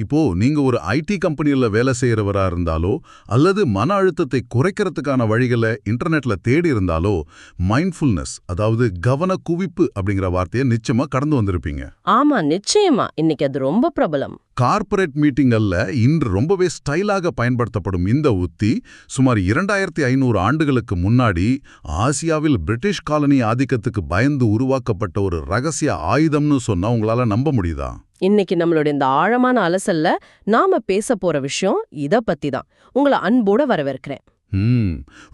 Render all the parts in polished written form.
இப்போ நீங்க ஒரு ஐடி கம்பெனில வேலை செய்யறவரா இருந்தாலோ அல்லது மன அழுத்தத்தை குறைக்கிறதுக்கான வழிகளை இன்டர்நெட்ல தேடி இருந்தாலோ மைண்ட்ஃபுல்னஸ், அதாவது கவன குவிப்பு அப்படிங்கிற வார்த்தையை நிச்சயமா கடந்து வந்திருப்பீங்க. ஆமா, நிச்சயமா. இன்னைக்கு அது ரொம்ப பிரபலம். கார்ப்பரேட் மீட்டிங்கல்ல இன்று ரொம்பவே ஸ்டைலாக பயன்படுத்தப்படும் இந்த உத்தி சுமார் 2500 ஆண்டுகளுக்கு முன்னாடி ஆசியாவில் பிரிட்டிஷ் காலனி ஆதிக்கத்துக்கு பயந்து உருவாக்கப்பட்ட ஒரு ரகசிய ஆயுதம்னு சொன்னா உங்களால நம்ப முடியுதா? இன்னைக்கு நம்மளோட இந்த ஆழமான அலசல்ல நாம பேச போற விஷயம் இத பத்தி தான். உங்களை அன்போட வரவேற்கிறேன்.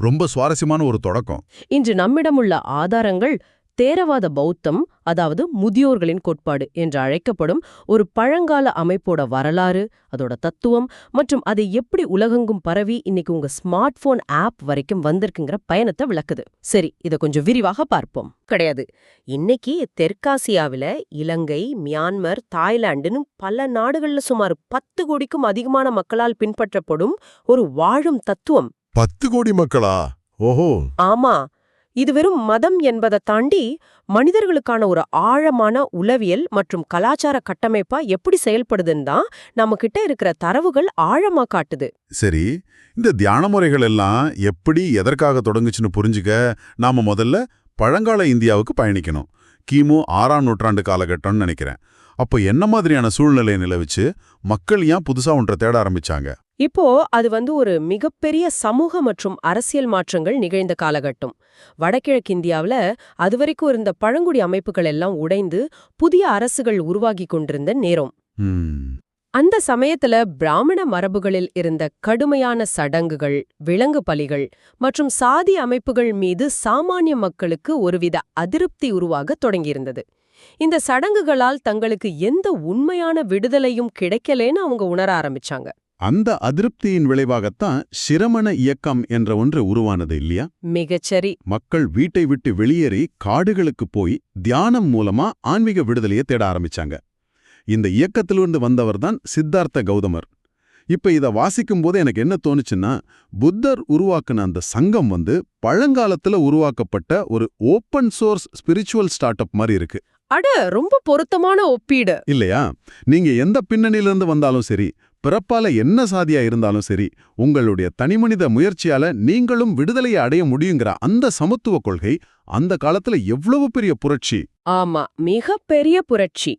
ரொம்ப சுவாரஸ்யமான ஒரு தொடக்கம். இன்று நம்மிடம் உள்ள ஆதாரங்கள் தேரவாத பௌத்தம், அதாவது முதியோர்களின் கோட்பாடு என்று அழைக்கப்படும் ஒரு பழங்கால அமைப்போட வரலாறு, அதோட தத்துவம் மற்றும் அதை எப்படி உலகெங்கும் பரவி இன்னைக்கு உங்க ஸ்மார்ட் போன் ஆப் வரைக்கும் வந்திருக்குங்கிற பயணத்தை விளக்குது. சரி, இதை கொஞ்சம் விரிவாக பார்ப்போம். கிடையாது, இன்னைக்கு தெற்காசியாவில இலங்கை, மியான்மர், தாய்லாந்துன்னு பல நாடுகள்ல சுமார் 10 கோடிக்கும் அதிகமான மக்களால் பின்பற்றப்படும் ஒரு வாழும் தத்துவம். 10 கோடி மக்களா? ஓஹோ! ஆமா, இது வெறும் மதம் என்பதை தாண்டி மனிதர்களுக்கான ஒரு ஆழமான உளவியல் மற்றும் கலாச்சார கட்டமைப்பா எப்படி செயல்படுதுன்னு தான் நம்ம கிட்ட இருக்கிற தரவுகள் ஆழமா காட்டுது. சரி, இந்த தியான முறைகள் எல்லாம் எப்படி எதற்காக தொடங்குச்சுன்னு புரிஞ்சுக்க நாம முதல்ல பழங்கால இந்தியாவுக்கு பயணிக்கணும். கிமு 6ஆம் நூற்றாண்டு காலகட்டம்னு நினைக்கிறேன். அப்போ என்ன மாதிரியான சூழ்நிலை நிலவுச்சு? மக்கள் ஏன் புதுசா ஒன்றை தேட ஆரம்பிச்சாங்க? இப்போ அது ஒரு மிகப்பெரிய சமூக மற்றும் அரசியல் மாற்றங்கள் நிகழ்ந்த காலகட்டம். வடகிழக்கு இந்தியாவுல அதுவரைக்கும் இருந்த பழங்குடி அமைப்புகள் எல்லாம் உடைந்து புதிய அரசுகள் உருவாகி கொண்டிருந்த நேரம். அந்த சமயத்துல பிராமண மரபுகளில் இருந்த கடுமையான சடங்குகள், விலங்கு பலிகள் மற்றும் சாதி அமைப்புகள் மீது சாமானிய மக்களுக்கு ஒருவித அதிருப்தி உருவாக தொடங்கியிருந்தது. இந்த சடங்குகளால் தங்களுக்கு எந்த உண்மையான விடுதலையும் கிடைக்கலேன்னு அவங்க உணர ஆரம்பிச்சாங்க. அந்த அதிருப்தியின் விளைவாகத்தான் சிரமண இயக்கம் என்ற ஒன்று உருவானது இல்லையா? மிகச்சரி. மக்கள் வீட்டை விட்டு வெளியேறி காடுகளுக்கு போய் தியானம் மூலமா ஆன்மீக விடுதலையை தேட ஆரம்பிச்சாங்க. இந்த இயக்கத்திலிருந்து வந்தவர்தான் சித்தார்த்த கௌதமர். இப்ப இத வாசிக்கும் போது எனக்கு என்ன தோணுச்சுன்னா, புத்தர் உருவாக்குன அந்த சங்கம் பழங்காலத்துல உருவாக்கப்பட்ட ஒரு open source spiritual start up மாதிரி இருக்கு. அட, ரொம்ப பொருத்தமான ஒப்பீடு இல்லையா? நீங்க எந்த பின்னணியிலிருந்து வந்தாலும் சரி, பிறப்பால என்ன சாதியா இருந்தாலும் சரி, உங்களுடைய தனிமனித முயற்சியால நீங்களும் விடுதலையை அடைய முடியுங்கிற அந்த சமத்துவ கொள்கை அந்த காலத்துல எவ்வளவு பெரிய புரட்சி! ஆமா, மிக பெரிய புரட்சி.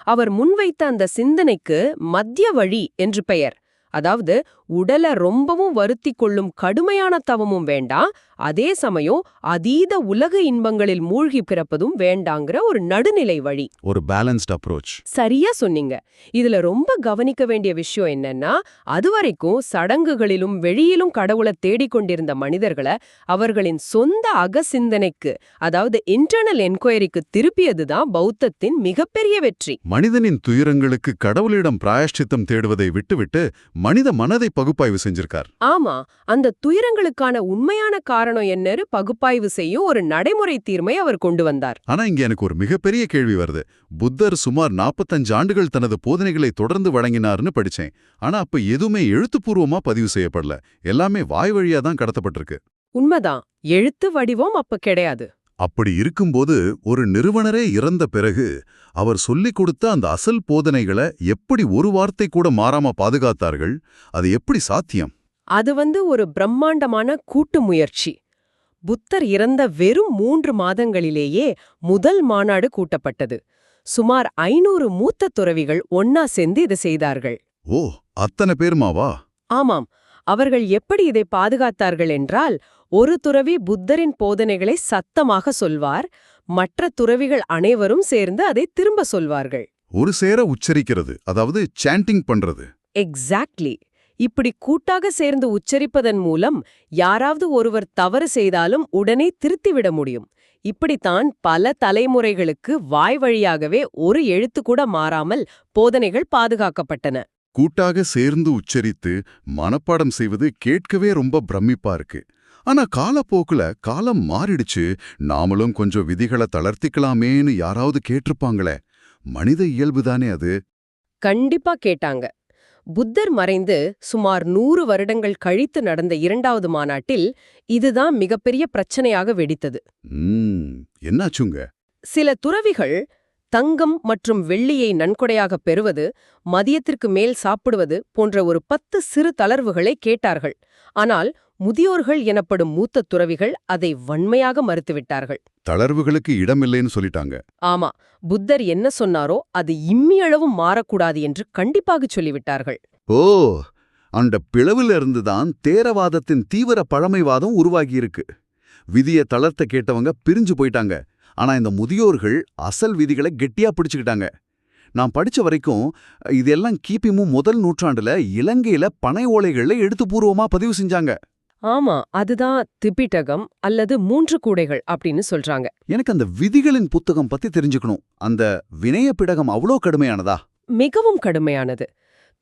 அவர் முன்வைத்த அந்த சிந்தனைக்கு மத்திய வழி என்று பெயர். அதாவது உடலை ரொம்பவும் வருத்தி கொள்ளும் கடுமையான தவமும் வேண்டாம், அதே சமயம் அதீத உலக இன்பங்களில் மூழ்கி பிறப்பதும் வேண்டாங்கிற ஒரு நடுநிலை வழி. ஒரு பேலன்ஸ்ட் அப்ரோச். சரியா சொன்னீங்க. இதுல ரொம்ப கவனிக்க வேண்டிய விஷயம் என்னன்னா, அதுவரைக்கும் சடங்குகளிலும் வெளியிலும் கடவுளை தேடிக்கொண்டிருந்த மனிதர்களை அவர்களின் சொந்த அகசிந்தனைக்கு, அதாவது இன்டர்னல் என்கொயரிக்கு திருப்பியதுதான் பௌத்தத்தின் மிகப்பெரிய வெற்றி. மனிதனின் துயரங்களுக்கு கடவுளிடம் பிராயஷ்சித்தம் தேடுவதை விட்டுவிட்டு மனித மனதை பகுப்பாய்வு செஞ்சிருக்கார். ஆமா, அந்த துயரங்களுக்கான உண்மையான காரணம் என்னன்னு பகுப்பாய்வு செய்யும் ஒரு நடைமுறை தீர்மை அவர் கொண்டு வந்தார். ஆனா இங்க எனக்கு ஒரு மிகப்பெரிய கேள்வி வருது. புத்தர் சுமார் 45 ஆண்டுகள் தனது போதனைகளை தொடர்ந்து வழங்கினார்னு படிச்சேன். ஆனா அப்ப எதுவுமே எழுத்துப்பூர்வமா பதிவு செய்யப்படல. எல்லாமே வாய் வழியா தான் கடத்தப்பட்டிருக்கு. உண்மைதான், எழுத்து வடிவம் அப்ப கிடையாது. அப்படி இருக்கும்போது ஒரு நிறுவனரே இறந்த பிறகு அவர் சொல்லிக் கொடுத்த அந்த அசல் போதனைகளை எப்படி ஒரு வார்த்தை கூட மாறாம பாதுகாத்தார்கள்? அது எப்படி சாத்தியம்? அது ஒரு பிரம்மாண்டமான கூட்டு முயற்சி. புத்தர் இறந்த வெறும் 3 மாதங்களிலேயே முதல் மாநாடு கூட்டப்பட்டது. சுமார் 500 மூத்த துறவிகள் ஒன்னா சேர்ந்து இதை செய்தார்கள். ஓ, அத்தனை பேருமாவா? ஆமாம். அவர்கள் எப்படி இதை பாதுகாத்தார்கள் என்றால், ஒரு துறவி புத்தரின் போதனைகளை சத்தமாக சொல்வார், மற்ற துறவிகள் அனைவரும் சேர்ந்து அதை திரும்ப சொல்வார்கள். ஒரு சேர உச்சரிக்கிறது, அதாவது சாண்டிங் பண்றது. எக்ஸாக்ட்லி. இப்படி கூட்டாக சேர்ந்து உச்சரிப்பதன் மூலம் யாராவது ஒருவர் தவறு செய்தாலும் உடனே திருத்திவிட முடியும். இப்படித்தான் பல தலைமுறைகளுக்கு வாய் வழியாகவே ஒரு எழுத்து கூட மாறாமல் போதனைகள் பாதுகாக்கப்பட்டன. கூட்டாக சேர்ந்து உச்சரித்து மனப்பாடம் செய்வது கேட்கவே ரொம்ப பிரமிப்பா இருக்கு. ஆனா காலப்போக்குல காலம் மாறிடுச்சு, நாமளும் கொஞ்சம் விதிகளை தளர்த்திக்கலாமேன்னு யாராவது கேட்டிருப்பாங்களே. மனித இயல்புதானே அது. கண்டிப்பா கேட்டாங்க. புத்தர் மறைந்து சுமார் 100 வருடங்கள் கழித்து நடந்த 2வது மாநாட்டில் இதுதான் மிகப்பெரிய பிரச்சனையாக வெடித்தது. என்னாச்சுங்க? சில துறவிகள் தங்கம் மற்றும் வெள்ளியை நன்கொடையாகப் பெறுவது, மதியத்திற்கு மேல் சாப்பிடுவது போன்ற ஒரு 10 சிறு தளர்வுகளை கேட்டார்கள். ஆனால் முதியோர்கள் எனப்படும் மூத்த துறவிகள் அதை வன்மையாக மறுத்துவிட்டார்கள். தளர்வுகளுக்கு இடமில்லைன்னு சொல்லிட்டாங்க. ஆமா, புத்தர் என்ன சொன்னாரோ அது இம்மியளவும் மாறக்கூடாது என்று கண்டிப்பாகச் சொல்லிவிட்டார்கள். ஓ, அந்த பிளவிலிருந்து தான் தேரவாதத்தின் தீவிர பழமைவாதம் உருவாகியிருக்கு. விதியை தளர்த்த கேட்டவங்க பிரிஞ்சு போயிட்டாங்க. ஆனா இந்த முதியோர்கள் அசல் விதிகளை கெட்டியா பிடிச்சுக்கிட்டாங்க. நான் படிச்ச வரைக்கும் இதெல்லாம் கிபி முதல் நூற்றாண்டுல இலங்கையில பனை ஓலைகள்ல எழுத்துப்பூர்வமா பதிவு செஞ்சாங்க. ஆமா, அதுதான் திபிட்டகம் அல்லது 3 கூடைகள் அப்படின்னு சொல்றாங்க. எனக்கு அந்த விதிகளின் புத்தகம் பத்தி தெரிஞ்சுக்கணும். அந்த வினய பிடகம் அவ்வளோ கடுமையானதா? மிகவும் கடுமையானது.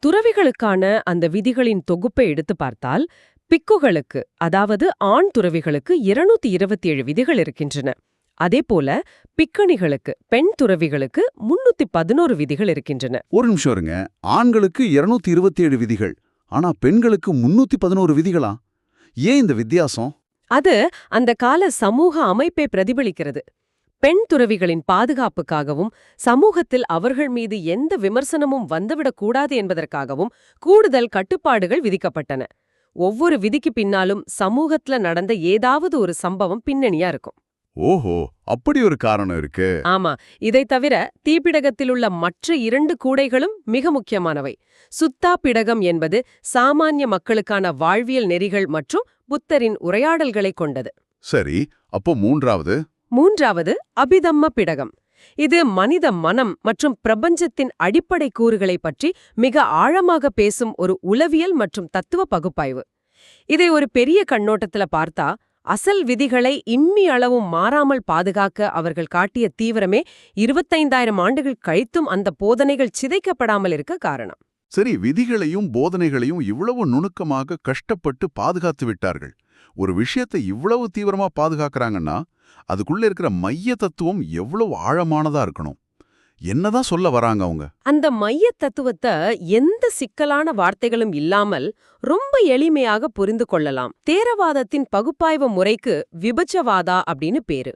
துறவிகளுக்கான அந்த விதிகளின் தொகுப்பை எடுத்து பார்த்தால், பிக்குகளுக்கு, அதாவது ஆண் துறவிகளுக்கு 227 விதிகள் இருக்கின்றன. அதேபோல பிக்கணிகளுக்கு, பெண் துறவிகளுக்கு 311 விதிகள் இருக்கின்றன. ஒரு நிமிஷம் இருங்க. ஆண்களுக்கு 227 விதிகள், ஆனா பெண்களுக்கு 311 விதிகளா? ஏன் இந்த வித்தியாசம்? அது அந்த கால சமூக அமைப்பை பிரதிபலிக்கிறது. பெண் துறவிகளின் பாதுகாப்புக்காகவும் சமூகத்தில் அவர்கள் மீது எந்த விமர்சனமும் வந்துவிடக்கூடாது என்பதற்காகவும் கூடுதல் கட்டுப்பாடுகள் விதிக்கப்பட்டன. ஒவ்வொரு விதிக்கு பின்னாலும் சமூகத்துல நடந்த ஏதாவது ஒரு சம்பவம் பின்னணியா இருக்கும். ஓஹோ, அப்படி ஒரு காரணம் இருக்கு. ஆமா, இதை தவிர தீப்பிடகத்திலுள்ள மற்ற 2 கூடைகளும் மிக முக்கியமானவை. சுத்தா பிடகம் என்பது சாமானிய மக்களுக்கான வாழ்வியல் நெறிகள் மற்றும் புத்தரின் உரையாடல்களை கொண்டது. சரி, அப்போ மூன்றாவது அபிதம்ம பிடகம். இது மனித மனம் மற்றும் பிரபஞ்சத்தின் அடிப்படை கூறுகளை பற்றி மிக ஆழமாக பேசும் ஒரு உளவியல் மற்றும் தத்துவ பகுப்பாய்வு. இதை ஒரு பெரிய கண்ணோட்டத்துல பார்த்தா, அசல் விதிகளை இம்மி அளவும் மாறாமல் பாதுகாக்க அவர்கள் காட்டிய தீவிரமே 25,000 ஆண்டுகள் கழித்தும் அந்த போதனைகள் சிதைக்கப்படாமல் இருக்க காரணம். சரி, விதிகளையும் போதனைகளையும் இவ்வளவு நுணுக்கமாக கஷ்டப்பட்டு பாதுகாத்து விட்டார்கள். ஒரு விஷயத்தை இவ்வளவு தீவிரமா பாதுகாக்கறாங்கன்னா அதுக்குள்ள இருக்கிற மைய தத்துவம் எவ்வளவு ஆழமானதா இருக்கணும். என்னதான் சொல்ல வராங்க அவங்க? அந்த மைய தத்துவத்தை எந்த சிக்கலான வார்த்தைகளும் இல்லாமல் ரொம்ப எளிமையாக புரிந்து கொள்ளலாம். தேரவாதத்தின் பகுப்பாய்வு முறைக்கு விபஜவாதா அப்படின்னு பேரு.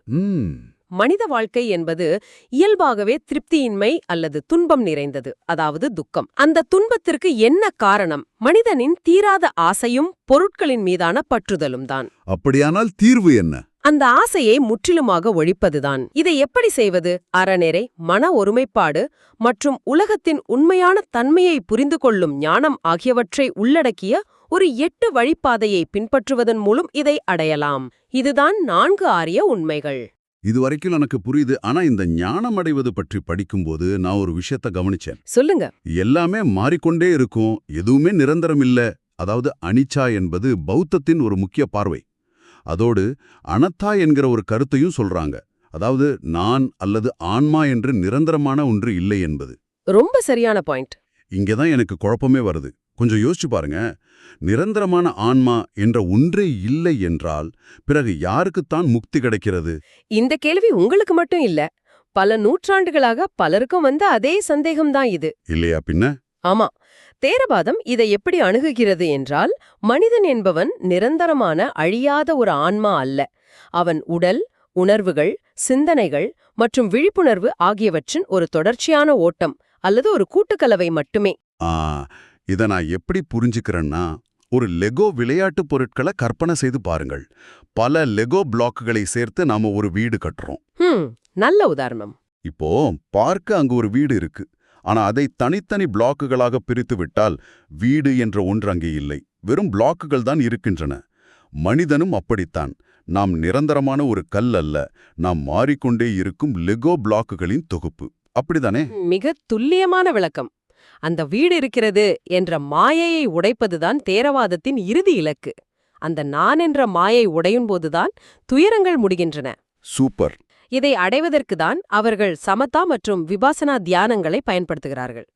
மனித வாழ்க்கை என்பது இயல்பாகவே திருப்தியின்மை அல்லது துன்பம் நிறைந்தது, அதாவது துக்கம். அந்த துன்பத்திற்கு என்ன காரணம்? மனிதனின் தீராத ஆசையும் பொருட்களின் மீதான பற்றுதலும் தான். அப்படியானால் தீர்வு என்ன? அந்த ஆசையை முற்றிலுமாக ஒழிப்பதுதான். இதை எப்படி செய்வது? அறநெறி, மன ஒருமைப்பாடு மற்றும் உலகத்தின் உண்மையான தன்மையை புரிந்து கொள்ளும் ஞானம் ஆகியவற்றை உள்ளடக்கிய ஒரு 8 வழிப்பாதையை பின்பற்றுவதன் மூலம் இதை அடையலாம். இதுதான் 4 ஆரிய உண்மைகள். இதுவரைக்கும் எனக்கு புரியுது. ஆனா இந்த ஞானம் அடைவது பற்றி படிக்கும்போது நான் ஒரு விஷயத்த கவனிச்சேன். சொல்லுங்க. எல்லாமே மாறிக்கொண்டே இருக்கும், எதுவுமே நிரந்தரம் இல்ல. அதாவது அனிச்சா என்பது பௌத்தத்தின் ஒரு முக்கிய பார்வை. அதோடு அனத்தா என்கிற ஒரு கருத்தையும் சொல்றாங்க. அதாவது நான் அல்லது ஆன்மா என்று நிரந்தரமான ஒன்று இல்லை என்பது. ரொம்ப சரியான பாயிண்ட். இங்கதான் எனக்கு குழப்பமே வருது. கொஞ்சம் யோசிச்சு பாருங்க. நிரந்தரமான ஆன்மா என்ற ஒன்றே இல்லை என்றால் பிறகு யாருக்குத்தான் முக்தி கிடைக்கிறது? இந்த கேள்வி உங்களுக்கு மட்டும் இல்ல, பல நூற்றாண்டுகளாக பலருக்கும் வந்த அதே சந்தேகம்தான் இது. இல்லையா பின்ன? ஆமா, தேரவாதம் இதை எப்படி அணுகுகிறது என்றால், மனிதன் என்பவன் நிரந்தரமான அழியாத ஒரு ஆன்மா அல்ல. அவன் உடல், உணர்வுகள், சிந்தனைகள் மற்றும் விழிப்புணர்வு ஆகியவற்றின் ஒரு தொடர்ச்சியான ஓட்டம் அல்லது ஒரு கூட்டுக்கலவை மட்டுமே. இதை நான் எப்படி புரிஞ்சுக்கிறேன்னா, ஒரு லெகோ விளையாட்டுப் பொருட்களை கற்பனை செய்து பாருங்கள். பல லெகோ பிளாக்குகளை சேர்த்து நாம ஒரு வீடு கட்டுறோம். நல்ல உதாரணம். இப்போ பார்க்க அங்கு ஒரு வீடு இருக்கு. ஆனா அதை தனித்தனி பிளாக்குகளாக பிரித்து விட்டால் வீடு என்ற ஒன்று அங்கே இல்லை. வெறும் பிளாக்குகள் தான் இருக்கின்றன. மனிதனும் அப்படித்தான். நாம் நிரந்தரமான ஒரு கல் அல்ல, நாம் மாறிக்கொண்டே இருக்கும் லெகோ பிளாக்குகளின் தொகுப்பு. அப்படிதானே? மிக துல்லியமான விளக்கம். அந்த வீடு இருக்கிறது என்ற மாயையை உடைப்பதுதான் தேரவாதத்தின் இறுதி இலக்கு. அந்த நான் என்ற மாயை உடையும்போதுதான் துயரங்கள் முடிகின்றன. சூப்பர். இதை அடைவதற்குதான் அவர்கள் சமதா மற்றும் விபாசனா தியானங்களை பயன்படுத்துகிறார்கள்.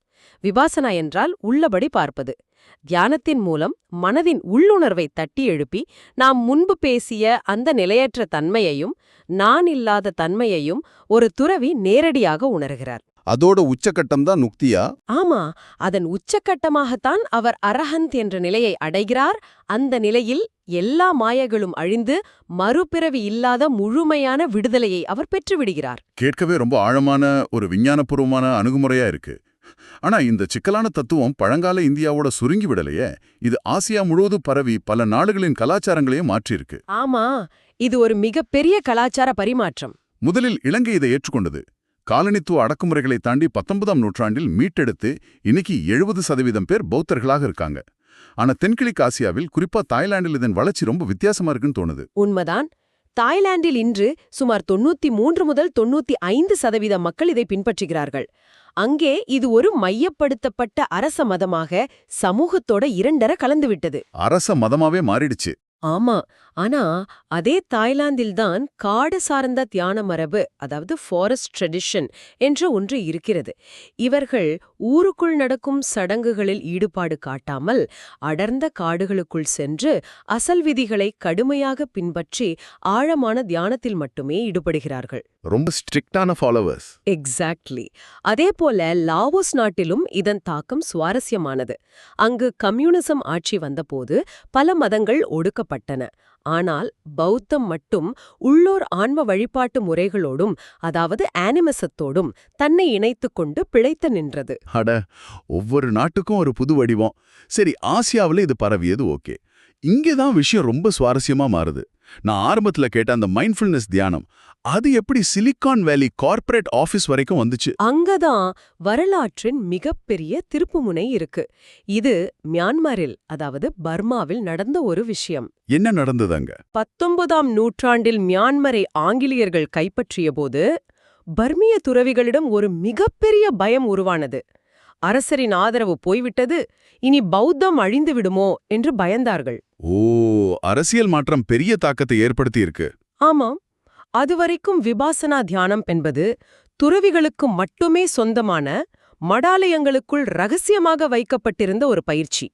விபாசனா என்றால் உள்ளபடி பார்ப்பது. தியானத்தின் மூலம் மனதின் உள்ளுணர்வை தட்டி எழுப்பி நாம் முன்பு பேசிய அந்த நிலையற்ற தன்மையையும் நான் இல்லாத தன்மையையும் ஒரு துறவி நேரடியாக உணர்கிறார். அதோட உச்சக்கட்டம் தான் நுக்தியா? ஆமா, அதன் உச்சக்கட்டமாகத்தான் அவர் அரஹந்த் என்ற நிலையை அடைகிறார். அந்த நிலையில் எல்லா மாயைகளும் அழிந்து மறுபிறவி இல்லாத முழுமையான விடுதலையை அவர் பெற்றுவிடுகிறார். கேட்கவே ரொம்ப ஆழமான ஒரு விஞ்ஞானபூர்வமான அணுகுமுறையா இருக்கு. ஆனா இந்த சிக்கலான தத்துவம் பழங்கால இந்தியாவோட சுருங்கி விடலையே. இது ஆசியா முழுவதும் பரவி பல நாடுகளின் கலாச்சாரங்களையும் மாற்றியிருக்கு. ஆமா, இது ஒரு மிகப்பெரிய கலாச்சார பரிமாற்றம். முதலில் இலங்கை இதை ஏற்றுக்கொண்டது. காலனித்துவ அடக்குமுறைகளை தாண்டி 19ஆம் நூற்றாண்டில் மீட்டெடுத்து இன்னைக்கு 70% பேர் பௌத்தர்களாக இருக்காங்க. ஆனா தென்கிழக்கு ஆசியாவில், குறிப்பா தாய்லாந்தில் இதன் வளர்ச்சி ரொம்ப வித்தியாசமா இருக்குன்னு தோணுது. உண்மைதான். தாய்லாந்தில் இன்று சுமார் 93 முதல் 95% மக்கள் இதை பின்பற்றுகிறார்கள். அங்கே இது ஒரு மையப்படுத்தப்பட்ட அரச மதமாக சமூகத்தோட இரண்டர கலந்துவிட்டது. அரச மதமாவே மாறிடுச்சு. ஆமா, ஆனா அதே தாய்லாந்தில்தான் காடு சார்ந்த தியான மரபு, அதாவது ஃபாரஸ்ட் ட்ரெடிஷன் என்ற ஒன்று இருக்கிறது. இவர்கள் ஊருக்குள் நடக்கும் சடங்குகளில் ஈடுபாடு காட்டாமல் அடர்ந்த காடுகளுக்குள் சென்று அசல் விதிகளை கடுமையாக பின்பற்றி ஆழமான தியானத்தில் மட்டுமே ஈடுபடுகிறார்கள். ரொம்ப ஸ்ட்ரிக்டான ஃபாலோவர்ஸ். எக்ஸாக்ட்லி. அதே போல லாவோஸ் நாட்டிலும் இதன் தாக்கம் சுவாரஸ்யமானது. அங்கு கம்யூனிசம் ஆட்சி வந்தபோது பல மதங்கள் ஒடுக்கப்பட்டன. ஆனால் பௌத்தம் மட்டும் உள்ளூர் ஆன்ம வழிபாட்டு முறைகளோடும், அதாவது ஆனிமசத்தோடும் தன்னை இணைத்துக் கொண்டு பிழைத்து நின்றது. அட, ஒவ்வொரு நாட்டுக்கும் ஒரு புது வடிவம். சரி, ஆசியாவில் இது பரவியது ஓகே. இங்கேதான் விஷயம் ரொம்ப சுவாரஸ்யமா மாறுது. நான் ஆரம்பத்துல கேட்ட அந்த மைண்ட்ஃபுல்னஸ் தியானம், அது எப்படி சிலிகான் வேலி கார்ப்பரேட் ஆபீஸ் வரைக்கும் வந்துச்சு? அங்கதான் வரலாற்றின் மிகப்பெரிய திருப்புமுனை இருக்கு. இது மியான்மரில், அதாவது பர்மாவில் நடந்த ஒரு விஷயம். என்ன நடந்ததுங்க? 19ஆம் நூற்றாண்டில் மியான்மரை ஆங்கிலேயர்கள் கைப்பற்றியபோது பர்மிய துறவிகளிடம் ஒரு மிகப்பெரிய பயம் உருவானது. அரசரின் ஆதரவு போய்விட்டது, இனி பௌத்தம் அழிந்து விடுமோ என்று பயந்தார்கள். ஓ, அரசியல் மாற்றம் பெரிய தாக்கத்தை ஏற்படுத்தி இருக்கு. ஆமாம், அதுவரைக்கும் விபாசனா தியானம் என்பது துறவிகளுக்கு மட்டுமே சொந்தமான மடாலயங்களுக்குள் ரகசியமாக வைக்கப்பட்டிருந்த ஒரு பயிற்சி.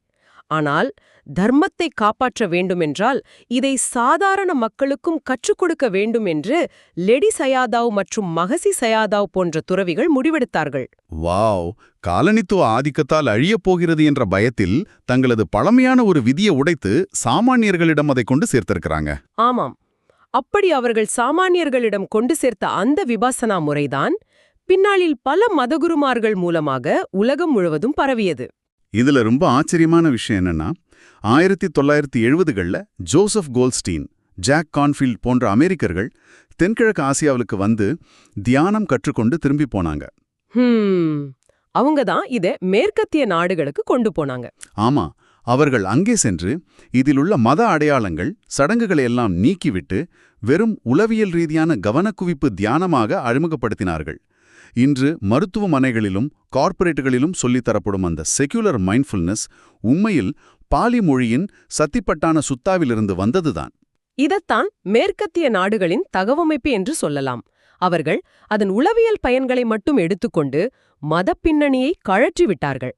ஆனால் தர்மத்தை காப்பாற்ற வேண்டுமென்றால் இதை சாதாரண மக்களுக்கும் கற்றுக் கொடுக்க வேண்டும் என்று லெடி சயாதாவ் மற்றும் மகசி சயாதாவ் போன்ற துறவிகள் முடிவெடுத்தார்கள். வாவ்! காலனித்துவ ஆதிக்கத்தால் அழியப் போகிறது என்ற பயத்தில் தங்களது பழமையான ஒரு விதியை உடைத்து சாமானியர்களிடம் அதை கொண்டு சேர்த்திருக்கிறாங்க. ஆமாம், அப்படி அவர்கள் சாமானியர்களிடம் கொண்டு சேர்த்த அந்த விபாசனா முறைதான் பின்னாளில் பல மதகுருமார்கள் மூலமாக உலகம் முழுவதும் பரவியது. இதுல ரொம்ப ஆச்சரியமான விஷயம் என்னன்னா, 1970களில் ஜோசப் கோல்ஸ்டீன், ஜாக் கான்ஃபீல்ட் போன்ற அமெரிக்கர்கள் தென்கிழக்கு ஆசியாவுக்கு வந்து தியானம் கற்றுக்கொண்டு திரும்பி போனாங்க. அவங்க தான் இதை மேற்கத்திய நாடுகளுக்கு கொண்டு போனாங்க. ஆமா, அவர்கள் அங்கே சென்று இதிலுள்ள மத அடையாளங்கள், சடங்குகளை எல்லாம் நீக்கிவிட்டு வெறும் உளவியல் ரீதியான கவனக்குவிப்பு தியானமாக அறிமுகப்படுத்தினார்கள். இன்று மருத்துவமனைகளிலும் கார்ப்பரேட்டுகளிலும் சொல்லித்தரப்படும் அந்த செக்யுலர் மைண்ட்ஃபுல்னஸ் உண்மையில் பாலி மொழியின் சத்திப்பட்டான சுத்தாவிலிருந்து வந்ததுதான். இதத்தான் மேற்கத்திய நாடுகளின் தகவமைப்பு என்று சொல்லலாம். அவர்கள் அதன் உளவியல் பயன்களை மட்டும் எடுத்துக்கொண்டு மத பின்னணியை கழற்றி விட்டார்கள்.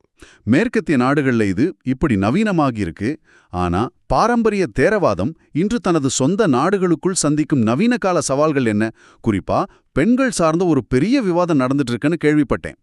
மேற்கத்திய நாடுகள்ல இது இப்படி நவீனமாகியிருக்கு. ஆனா பாரம்பரிய தேரவாதம் இன்று தனது சொந்த நாடுகளுக்குள் சந்திக்கும் நவீன கால சவால்கள் என்ன? குறிப்பா பெண்கள் சார்ந்த ஒரு பெரிய விவாதம் நடந்துட்டு இருக்குன்னு கேள்விப்பட்டேன்.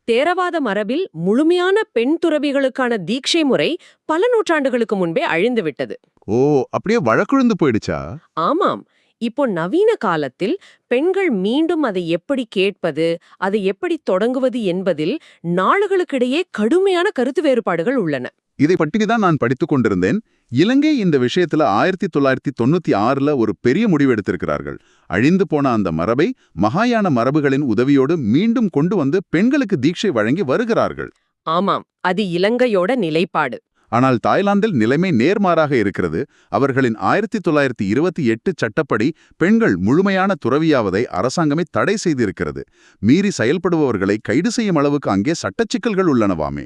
தேரவாத மரபில் முழுமையான பெண் துறவிகளுக்கான தீட்சை முறை பல நூற்றாண்டுகளுக்கு முன்பே அழிந்துவிட்டது. ஓ, அப்படியே வழக்குழுந்து போயிடுச்சா? ஆமாம். இப்போ நவீன காலத்தில் பெண்கள் மீண்டும் அதை எப்படி கேட்பது, அதை எப்படி தொடங்குவது என்பதில் நாடுகளுக்கிடையே கடுமையான கருத்து வேறுபாடுகள் உள்ளன. இதை பற்றி தான் நான் படித்துக் கொண்டிருந்தேன். இலங்கை இந்த விஷயத்துல 1996ல் ஒரு பெரிய முடிவு எடுத்திருக்கிறார்கள். அழிந்து போன அந்த மரபை மகாயான மரபுகளின் உதவியோடு மீண்டும் கொண்டு வந்து பெண்களுக்கு தீட்சை வழங்கி வருகிறார்கள். ஆமாம், அது இலங்கையோட நிலைப்பாடு. ஆனால் தாய்லாந்தில் நிலைமை நேர்மாறாக இருக்கிறது. அவர்களின் 1928 சட்டப்படி பெண்கள் முழுமையான துறவியாவதை அரசாங்கமே தடை செய்திருக்கிறது. மீறி செயல்படுபவர்களை கைது செய்யும் அளவுக்கு அங்கே சட்டச்சிக்கல்கள் உள்ளனவாமே.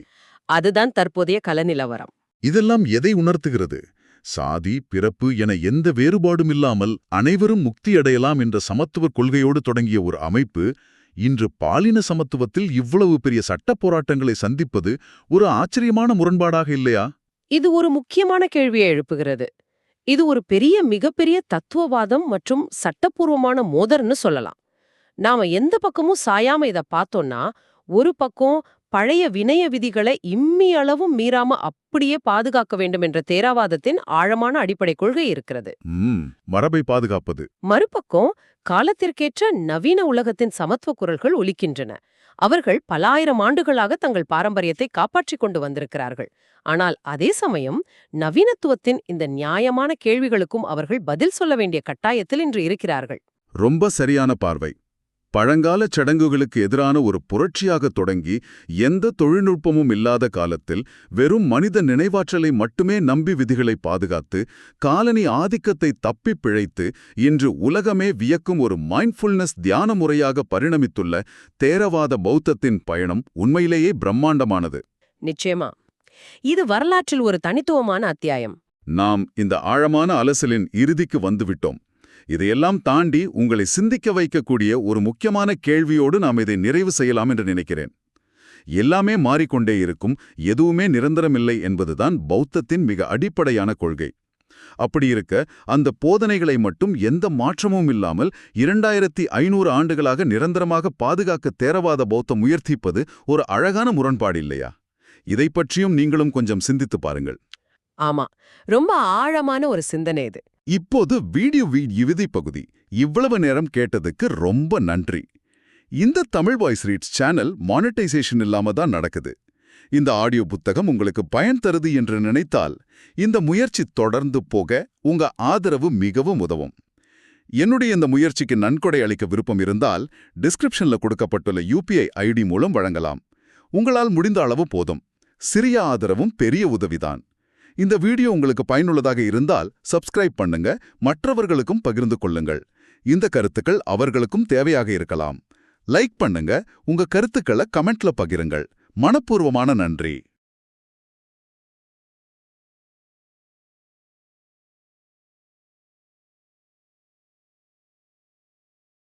அதுதான் தற்போதைய கலநிலவரம். இதெல்லாம் எதை உணர்த்துகிறது? சாதி, பிறப்பு என எந்த வேறுபாடும் இல்லாமல் அனைவரும் முக்தி அடையலாம் என்ற சமத்துவ கொள்கையோடு தொடங்கிய ஒரு அமைப்பு இன்று பாலின சமத்துவத்தில் இவ்வளவு பெரிய சட்ட போராட்டங்களை சந்திப்பது ஒரு ஆச்சரியமான முரண்பாடாக இல்லையா? இது ஒரு முக்கியமான கேள்வியை எழுப்புகிறது. இது ஒரு மிகப்பெரிய தத்துவவாதம் மற்றும் சட்டப்பூர்வமான மோதல்னு சொல்லலாம். நாம எந்த பக்கமும் சாயாம இத பார்த்தோம்னா, ஒரு பக்கம் பழைய வினய விதிகளை இம்மி அளவும் மீறாம அப்படியே பாதுகாக்க வேண்டும் என்ற தேரவாதத்தின் ஆழமான அடிப்படை கொள்கை இருக்கிறது. மரபை பாதுகாப்பது. மறுபக்கம் காலத்திற்கேற்ற நவீன உலகத்தின் சமத்துவ குரல்கள் ஒலிக்கின்றன. அவர்கள் பல ஆயிரம் ஆண்டுகளாக தங்கள் பாரம்பரியத்தை காப்பாற்றிக் கொண்டு வந்திருக்கிறார்கள். ஆனால் அதே சமயம் நவீனத்துவத்தின் இந்த நியாயமான கேள்விகளுக்கும் அவர்கள் பதில் சொல்ல வேண்டிய கட்டாயத்தில் இன்று இருக்கிறார்கள். ரொம்ப சரியான பார்வை. பழங்கால சடங்குகளுக்கு எதிரான ஒரு புரட்சியாக தொடங்கி எந்த தொழில்நுட்பமும் இல்லாத காலத்தில் வெறும் மனித நினைவாற்றலை மட்டுமே நம்பி விதிகளை பாதுகாத்து காலனி ஆதிக்கத்தை தப்பிப் பிழைத்து இன்று உலகமே வியக்கும் ஒரு மைண்ட்ஃபுல்னஸ் தியான முறையாக பரிணமித்துள்ள தேரவாத பௌத்தத்தின் பயணம் உண்மையிலேயே பிரம்மாண்டமானது. நிச்சயமா இது வரலாற்றில் ஒரு தனித்துவமான அத்தியாயம். நாம் இந்த ஆழமான அலசலின் இறுதிக்கு வந்துவிட்டோம். இதையெல்லாம் தாண்டி உங்களை சிந்திக்க வைக்கக்கூடிய ஒரு முக்கியமான கேள்வியோடு நாம் இதை நிறைவு செய்யலாம் என்று நினைக்கிறேன். எல்லாமே மாறிக்கொண்டே இருக்கும், எதுவுமே நிரந்தரமில்லை என்பதுதான் பௌத்தத்தின் மிக அடிப்படையான கொள்கை. அப்படியிருக்க அந்த போதனைகளை மட்டும் எந்த மாற்றமும் இல்லாமல் 2500 ஆண்டுகளாக நிரந்தரமாக பாதுகாக்க தேரவாத பௌத்தம் முயற்சிப்பது ஒரு அழகான முரண்பாடு இல்லையா? இதை பற்றியும் நீங்களும் கொஞ்சம் சிந்தித்து பாருங்கள். ஆமா, ரொம்ப ஆழமான ஒரு சிந்தனை இது. இப்போது வீடியோ இறுதி பகுதி. இவ்வளவு நேரம் கேட்டதுக்கு ரொம்ப நன்றி. இந்த Tamil voice reads channel monetisation இல்லாம தான் நடக்குது. இந்த ஆடியோ புத்தகம் உங்களுக்கு பயன் தருது என்று நினைத்தால் இந்த முயற்சி தொடர்ந்து போக உங்க ஆதரவு மிகவும் உதவும். என்னுடைய இந்த முயற்சிக்கு நன்கொடை அளிக்க விருப்பம் இருந்தால் டிஸ்கிரிப்ஷன்ல கொடுக்கப்பட்டுள்ள UPI ID மூலம் வழங்கலாம். உங்களால் முடிந்த அளவு போதும். சிறிய ஆதரவும் பெரிய உதவிதான். இந்த வீடியோ உங்களுக்கு பயனுள்ளதாக இருந்தால் சப்ஸ்கிரைப் பண்ணுங்க, மற்றவர்களுக்கும் பகிர்ந்து கொள்ளுங்கள். இந்த கருத்துக்கள் அவர்களுக்கும் தேவையாக இருக்கலாம். லைக் பண்ணுங்க, உங்க கருத்துக்களை கமெண்ட்ல பகிருங்கள். மனப்பூர்வமான நன்றி.